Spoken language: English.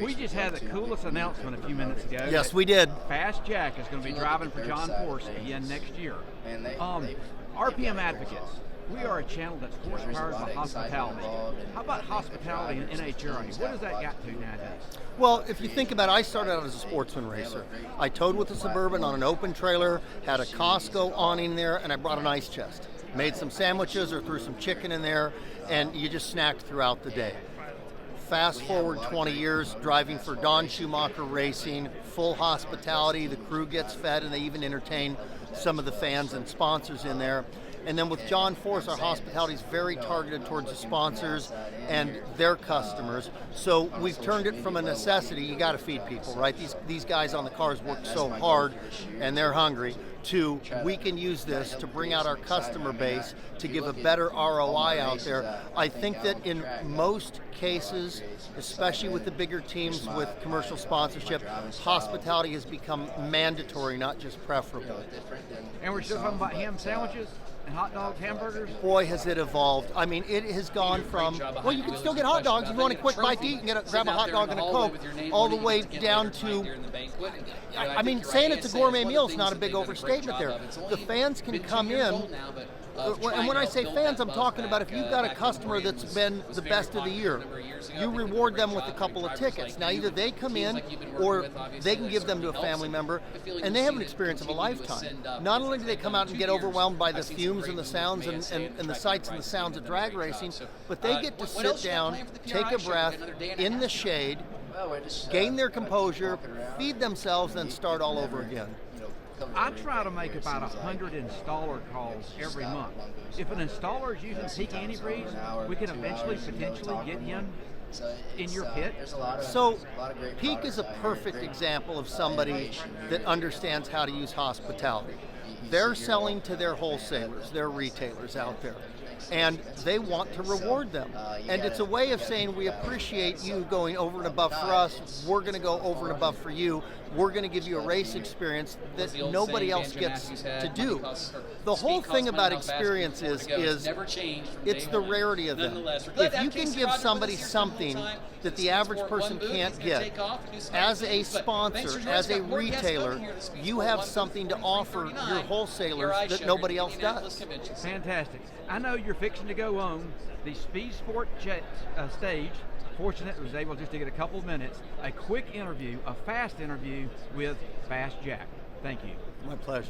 We just had the coolest announcement a few minutes ago. Yes, we did. Fast Jack is going to be driving for John Force again next year. RPM Advocates. We are a channel that's horse powered by hospitality. How about hospitality in NHRA? What has that got to nowadays? Well, if you think about it, I started out as a sportsman racer. I towed with a Suburban on an open trailer, had a Costco awning there, and I brought an ice chest. Made some sandwiches or threw some chicken in there, and you just snacked throughout the day. Fast forward 20 years, driving for Don Schumacher Racing, full hospitality, the crew gets fed, and they even entertain some of the fans and sponsors in there. And then with John Force, our hospitality is very targeted towards the sponsors and their customers. So we've turned it from a necessity, you got to feed people, right? These guys on the cars work so hard and they're hungry, to we can use this to bring out our customer base to give a better ROI out there. I think that in most cases, especially with the bigger teams with commercial sponsorship, hospitality has become mandatory, not just preferable. And we're still talking about ham sandwiches and hot dogs, hamburgers? Boy, has it evolved. I mean, it has gone from, well, you can still get hot dogs if you want a quick bite to eat and grab a hot dog and a Coke, all the way down to, I mean, saying it's a gourmet meal is not a big overstatement there. The fans can come in, and when I say fans, I'm talking about if you've got a customer that's been the best of the year, you reward them with a couple of tickets. Now, either they come in or they can give them to a family member, and they have an experience of a lifetime. Not only do they come out and get overwhelmed by the fumes and the sounds and the sights and the sounds of drag racing, but they get to sit down, take a breath in the shade, gain their composure, feed themselves, then start all over again. I try to make about 100 installer calls every month. If an installer is using peak antifreeze, we can eventually potentially get him in your pit. So Peak is a perfect example of somebody that understands how to use hospitality. They're selling to their wholesalers, their retailers out there, and they want to reward them. And it's a way of saying, we appreciate you going over and above for us, we're going to go over and above for you, we're going to give you a race experience that nobody else gets to do. The whole thing about experience is it's the rarity of them. If you can give somebody something that the average person can't get, as a sponsor, as a retailer, you have something to offer your wholesalers that nobody else does. Fantastic. I know you're fixing to go on the Speed Sport stage. Fortunate I was able just to get a couple of minutes, a quick interview, a fast interview with Fast Jack. Thank you. My pleasure.